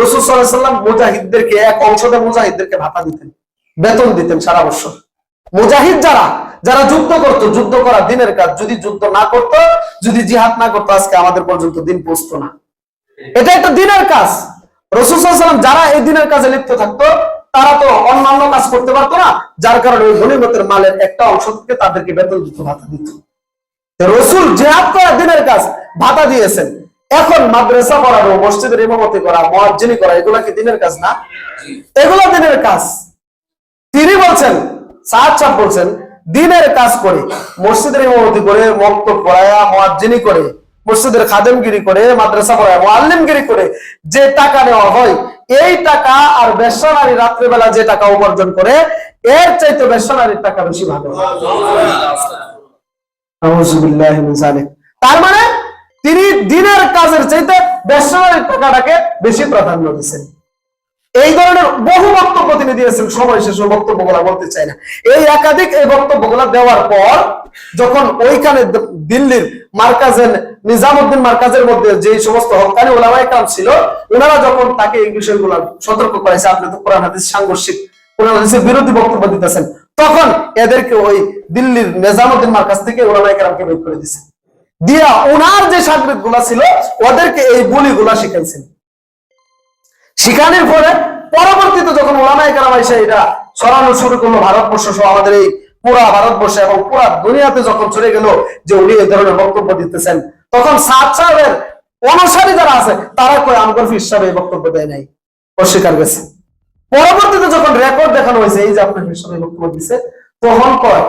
রাসূল সাল্লাল্লাহু আলাইহি ওয়াসাল্লাম মুজাহিদদেরকে, এক অংশতে মুজাহিদদেরকে ভাতা দিতেন, বেতন দিতেন সারা বছর। মুজাহিদ যারা যুদ্ধ করতো, যুদ্ধ করা দ্বীনের কাজ, যদি যুদ্ধ না করতো, যদি জিহাদ না করতো আজকে আমাদের পর্যন্ত দিন পৌঁছতো না। এটা একটা দ্বীনের কাজ। রাসূল সাল্লাল্লাহু আলাইহি ওয়াসাল্লাম যারা এই দ্বীনের কাজে লিপ্ত থাকতো তারা তো অন্যান্য কাজ করতে পারতো না, যার কারণে ওই গনিমতের মালের একটা অংশ থেকে তাদেরকে বেতন দিত, ভাতা দিত। রাসূল জিহাদ করা দ্বীনের কাজ, ভাতা দিয়েছেন। এখন মাদ্রাসা পড়ানো, মসজিদের ইমামতি করা, মুয়াজ্জিনি করা এগুলা কি দ্বীনের কাজ না? এগুলা দ্বীনের কাজ। তিনি বলছেন, সাদ সাহেব বলছেন দ্বীনের কাজ করে, মসজিদের ইমামতি করে, মক্তব পড়ায়া, মুয়াজ্জিনি করে, মসজিদের খাদেমগিরি করে, মাদ্রাসা পড়ায় মুআল্লিমগিরি করে যে টাকা নেওয়া হয়, এই টাকা আর বেশ্যা নারী রাত্রিবেলা যে টাকা উপার্জন করে এর চাইতে বেশ্যা নারীর টাকা বেশি ভালো। আউযুবিল্লাহি মিন যালিক। তার মানে তিনি দ্বীনের কাজের চাইতে বেশ্যা নারীর টাকাটাকে বেশি প্রাধান্য দিয়েছেন। এই ধরনের বহু বক্তব্য তিনি দিয়েছেন, সময় শেষ বক্তব্যগুলা বলতে চাই না। এই একাধিক এই বক্তব্যগুলা দেওয়ার পর যখন ওইখানে দিল্লির মারকাজে নিজামুদ্দিন মারকাজের মধ্যে যে সমস্ত হক্কানি উলামায়ে কেরাম ছিল ওনারা যখন তাকে এই বিষয়গুলো সতর্ক করেছে, আপনি তো কোরআন হাদিস সাংঘর্ষিক, কোরআন হাদিসের বিরোধী বক্তব্য দিতেছেন, তখন এদেরকে ওই দিল্লির নিজামুদ্দিন মারকাজ থেকে উলামায়ে কেরামকে বের করে দিয়েছে, দিয়া ওনার যে শাগির্দ গুলা ছিল ওদেরকে এই বলিগুলা শিখাইছেন। শিখানোর পরে পরবর্তীতে যখন উলামায়ে কেরাম এসে এটা ছড়ানো শুরু করলো ভারতবর্ষ সহ আমাদের এই পুরা ভারতবর্ষে এবং পুরা দুনিয়াতে যখন চলে গেল যে উনি এই ধরনের বক্তব্য দিতেছেন, তখন সাদ সাহেবের অনুসারী যারা আছে তারা কয় আমগর পীর সাহেব এই বক্তব্য দেয় নাই, অস্বীকার গেছে। পরবর্তীতে যখন রেকর্ড দেখানো হয়েছে এই যে আপনার পীর সাহেব বক্তব্য দিচ্ছে, তখন কয়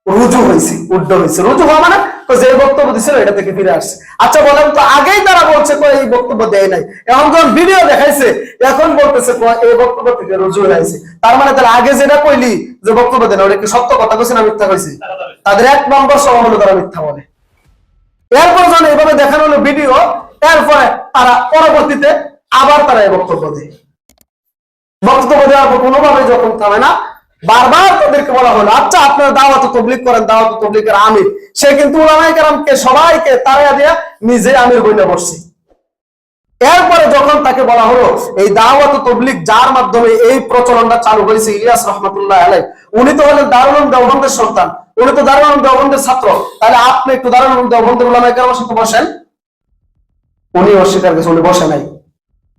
রুজু হয়েছে, উড্ড হয়েছে। রুজু হওয়া মানে যে বক্তব্য দিছিল এটা থেকে ফিরে আসছে। আচ্ছা বলেন তো, আগেই তারা বলছে এই বক্তব্য দেয় নাই, এখন যখন ভিডিও দেখাইছে এখন বলতেছে এই বক্তব্য থেকে রুজু হয়েছে। তার মানে তারা আগে যেটা কইলি যে বক্তব্য দেন ওটা কি সত্য কথা কইছে না মিথ্যা কইছে? তাদের 1 নম্বর সহ হলো তারা মিথ্যা বলে। এরপর যখন এইভাবে দেখানো হলো ভিডিও, এরপরে তারা পরবর্তীতে আবার তারা এই বক্তব্য দেয়। বক্তব্য দেওয়ার পর কোনোভাবে যখন থামে না, বারবার তাদেরকে বলা হলো আচ্ছা আপনারা দাওয়াত তাবলীগ করেন, দাওয়াত তাবলীগের আমির, সে কিন্তু উলামায়ে কেরামকে সবাইকে তাড়িয়ে দিয়া নিজে আমির বইলে বসছে। এরপরে যখন তাকে বলা হলো এই দাওয়াত ও তাবলীগ যার মাধ্যমে এই প্রচলনটা চালু হয়েছে, ইলিয়াস রহমাতুল্লাহ আলাইহি, উনি তো হলেন দারুল উলুম দেওবন্দের সন্তান, উনি তো দারুল উলুম দেওবন্দের ছাত্র, তাহলে আপনি একটু দারুল উলুম দেওবন্দের উলামায়ে কেরামের সাথে বসেন। উনি অস্বীকার করেছেন, উনি বসে নাই।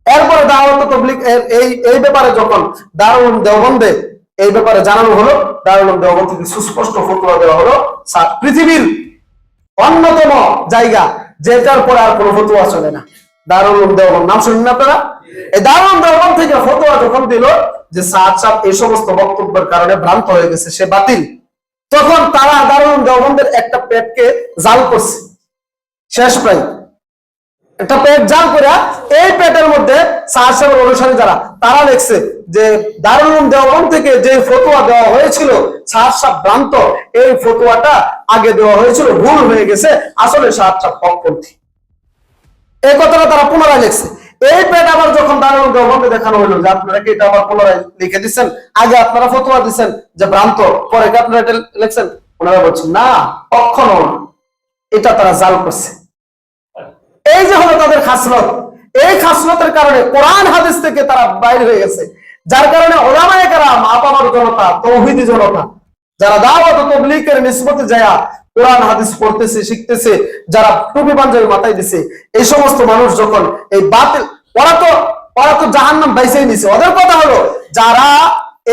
এরপরে দাওয়াত ও তাবলীগ এই ব্যাপারে যখন দারুল উলুম দেওবন্দে এই ব্যাপারে জানানো হলো, দারুল উলুম দেওবন্দ থেকে সুস্পষ্ট ফতোয়া দেওয়া হলো, পৃথিবীর অন্যতম জায়গা যেটার পরে আর কোনো ফতোয়া চলে না, দারুল উলুম দেওবন্দ। নাম শুনেন আপনারা? এই দারুল উলুম দেওবন্দ থেকে ফতোয়া যখন দিল যে সাদ সাহেব এই সমস্ত বক্তব্যের কারণে ভ্রান্ত হয়ে গেছে, সে বাতিল, তখন তারা দারুল উলুম দেওবন্দের একটা পেটকে জাল করছে, শেষ প্রায় একটা পেট জাল করে এই পেটের মধ্যে সাদ সাহেবের অনুসারী যারা তারা লিখছে যে দারুল উলুম দেওবন্দ থেকে যে ফতোয়া দেওয়া হয়েছিল সাদ সাহেব ভ্রান্ত, এই ফতোয়াটা আগে দেওয়া হয়েছিল, ভুল হয়ে গেছে, আসলে সাদ সাহেব হকপন্থী। এই কথাটা তারা পুনরায় লিখছে। এই পেট আবার যখন দারুল উলুম দেওবন্দে দেখানো হলো যে আপনারা কি এটা আবার পুনরায় লিখে দিচ্ছেন, আগে আপনারা ফতোয়া দিচ্ছেন যে ভ্রান্ত, পরে কি আপনারা এটা লিখছেন? ওনারা বলছেন না, কখনো না, এটা তারা জাল করছে। এই যে হলো তাদের খাসলত, এই খাসলতের কারণে কোরআন হাদিস থেকে তারা বাইরে হয়ে গেছে, যার কারণে উলামায়ে কেরাম, আপামর জনতা, তৌহিদি জনতা যারা দাওয়াত ও তাবলীগের নিসবতে যায় কোরআন হাদিস পড়তেছে, শিখতেছে, যারা টুপি পাঞ্জাবি মাথায় দিছে, এই সমস্ত মানুষ যখন এই বাতিল, ওরা তো জাহান্নাম বাইছেই নিছে। ওদের কথা হলো যারা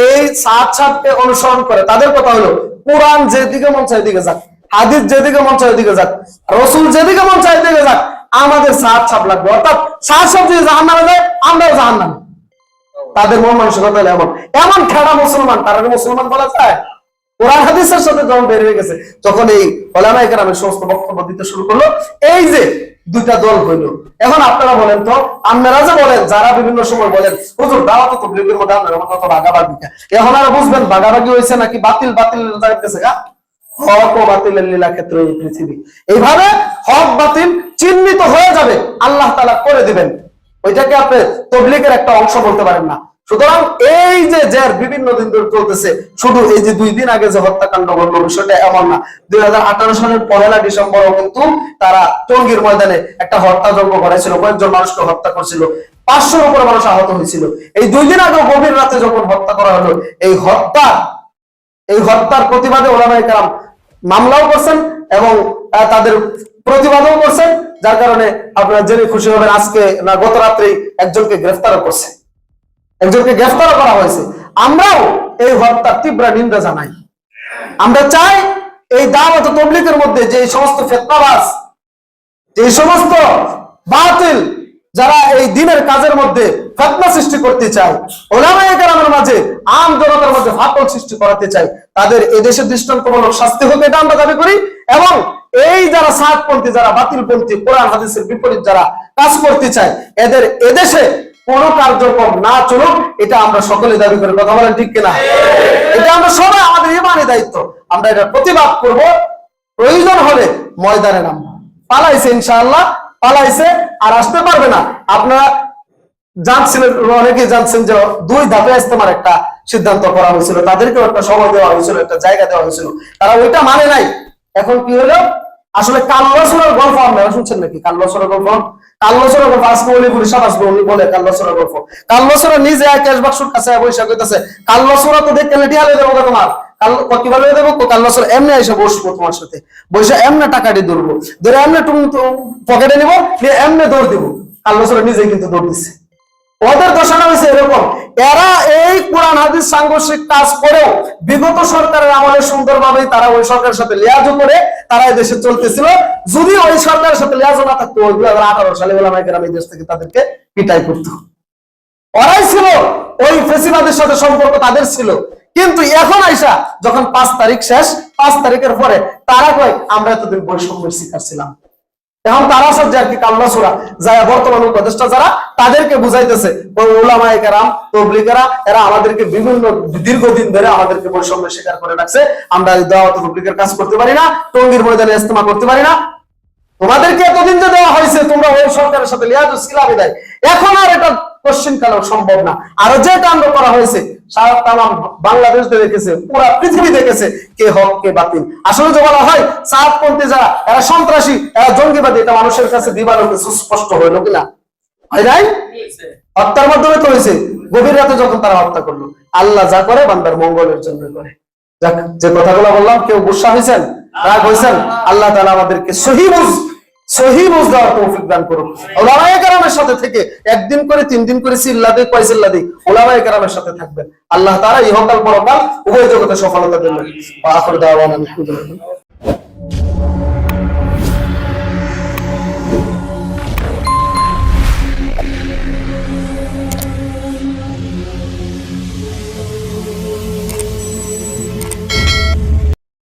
এই সাদ সাদকে অনুসরণ করে, তাদের কথা হলো কোরআন যেদিকে মন চায় দিকে যাক, হাদিস যেদিকে মন চায় দিকে যাক, রাসূল যেদিকে মন চায় দিকে যাক, আমাদের সাদ সাদ লাগবে। অর্থাৎ সাদ সাদ যদি জাহান্নামে যায়, আমরাও জাহান্নামে। তাদের মন মানসিকতা এমন এমন ঠেড়া মুসলমান, তারা মুসলমান বলা যায়? কোরআন হাদিসের সাথে যখন বের হয়ে গেছে, তখন এই উলামায়ে কেরামের সমস্ত বক্তব্য দিতে শুরু করলো। এই যে দুইটা দল হইলো, এখন আপনারা বলেন তো, আপনারা যে বলেন, যারা বিভিন্ন সময় বলেন হুজুর দাওয়াত ও তাবলীগের মধ্যে আপনারা কত ভাগাভাগি, এখন আর বুঝবেন ভাগাভাগি হয়েছে নাকি বাতিল যাইতেছে গা। হক ও বাতিলের লীলা ক্ষেত্র এই পৃথিবী, এইভাবে হক বাতিল চিহ্নিত হয়ে যাবে, আল্লাহ তাআলা করে দিবেন। ওইটাকে আপনি তাবলীগের একটা অংশ বলতে পারেন না। সুতরাং এই যে যার বিভিন্ন দিন ধরে চলতেছে, শুধু এই যে 2 দিন আগে যে হত্যাকাণ্ড ঘটলো, বিষয়টা এমন না। 2018 সালের 1 ডিসেম্বরও কিন্তু তারা টঙ্গীর ময়দানে একটা হত্যাযজ্ঞ করেছিল, কয়েকজন মানুষকে হত্যা করছিল, 500-এর উপরে মানুষ আহত হয়েছিল। এই 2 দিন আগে গভীর রাতে যখন হত্যা করা হলো, এই হত্যার প্রতিবাদে উলামায়ে কেরাম মামলাও করছেন এবং তাদের প্রতিবাদও করছেন, যার কারণে আপনারা জেনে খুশি হবেন আজকে না গত রাত্রে একজনকে গ্রেফতারও করা হয়েছে। আমরাও এই হত্যার তীব্র নিন্দা জানাই। আমরা চাই এই দাওয়াত ও তাবলীগের মধ্যে যে সমস্ত ফিতনাবাজ, যে সমস্ত বাতিল যারা এই দিনের কাজের মধ্যে ফিতনা সৃষ্টি করতে চায়, উলামায়ে কেরামের মাঝে, আম জনতার মধ্যে ফাটল সৃষ্টি করাতে চায়, তাদের এদেশে দৃষ্টান্তমূলক শাস্তি হোক, এটা আমরা দাবি করি। এবং এই যারা সাদপন্থী, যারা বাতিলপন্থী, কোরআন হাদিসের বিপরীত যারা কাজ করতে চায়, এদের এদেশে কোন কার্যক্রম না চলুক, এটা আমরা সকলে দাবি করি। কথা বলেন ঠিক কিনা? এটা আমরা সবাই, আমাদের ইমানি দায়িত্ব, আমরা এটা প্রতিবাদ করব, প্রয়োজন হলে ময়দানে নামবো। পালাইছে ইনশাআল্লাহ, পালাইছে, আর আসতে পারবে না। আপনারা জানছিলেন, অনেকে জানছেন যে 2 ধাপে ইস্তেমার একটা সিদ্ধান্ত করা হয়েছিল, তাদেরকেও একটা সময় দেওয়া হয়েছিল, একটা জায়গা দেওয়া হয়েছিল, তারা ওইটা মানে নাই। এখন কি হলো, আসলে কাল্লাসুরার গল্প আপনারা শুনছেন নাকি? কাল্লাসুরার গল্প আজকে অলিপুরি সাহেব আসবে, উনি বলে কাল্লাসুরার গল্প। কাল্লাসুরা নিজে ক্যাশ বাক্সের কাছে বৈশাখ হইতেছে, কাল্লাসুরা তো দেখতে লেটি হালে দেবো তোমার, কিভাবে দেবো? কাল্লাসুরা এমনি এসে বসবো তোমার সাথে, বসে এমনি টাকাটি ধরবো, ধরে এমনি পকেটে নিবো, এমনি দৌড় দিব। কাল্লাসুরা নিজেই কিন্তু দৌড় দিচ্ছে। ওদের দশাটা হয়েছে এরকম, এরা এই কোরআন হাদিস সাংঘর্ষিক কাজ করেও বিগত সরকারের আমলে সুন্দরভাবে তারা ওই সরকারের সাথে লিয়াজো করে তারা এই দেশে চলতেছিল। যদি ওই সরকারের সাথে লিয়াজো না থাকতো, 2018 সালে উলামায়ে কেরাম এই দেশ থেকে তাদেরকে পিটাই করতো। ওরাই ছিল, ওই ফেসিবাদের সাথে সম্পর্ক তাদের ছিল। কিন্তু এখন আইসা যখন 5 তারিখ শেষ, 5 তারিখের পরে তারা কয় আমরা এতদিন বৈষম্যের শিকার ছিলাম। এখন তারা সব যে আর কি কাল্লাসুরা যায় বর্তমান উপদেষ্টা যারা, তাদেরকে বুঝাইতেছে উলামায়ে কেরাম, তাবলীগেরা, এরা আমাদেরকে বিভিন্ন দীর্ঘদিন ধরে আমাদেরকে বৈষম্যের শিকার করে রাখছে, আমরা দাওয়াত ও তাবলীগের কাজ করতে পারি না, টঙ্গীর ময়দানে ইজতেমা করতে পারি না। তোমাদেরকে এতদিন যে দেওয়া হয়েছে, তোমরা ওই সরকারের সাথে লিয়াজু ছিলা বিদায়, এখন আর এটা কোশ্চেন কালেও সম্ভব না। আর যে কাণ্ড করা হয়েছে, সারা তামাম বাংলাদেশ দেখেছে, পুরা পৃথিবী দেখেছে কে হক কে বাতিল। আসলে যে বলা হয় সাদপন্থী যারা, এরা সন্ত্রাসী, এরা জঙ্গিবাদী, এটা মানুষের কাছে দিবালোকে সুস্পষ্ট হইল কিনা? হয় নাই? হত্যার মাধ্যমে তো হয়েছে। গভীর রাতে যখন তারা হত্যা করলো, আল্লাহ যা করে বান্দার মঙ্গলের জন্য করে। যাক, যে কথাগুলো বললাম, কেউ গুসা হয়েছেন, রাগ হয়েছেন, আল্লাহ তাআলা আমাদেরকে সহি বুঝ দেওয়ার তৌফিক দান করুন। উলামায়ে কেরামের সাথে থেকে একদিন করে 3 দিন করে চিল্লাতে কয় চিল্লাতে উলামায়ে কেরামের সাথে থাকবেন, আল্লাহ তাআলা ইহকাল পরকাল উভয় জগতে সফলতা দেবেন। ওয়া আখিরু দাওয়ানা আলহামদুলিল্লাহ।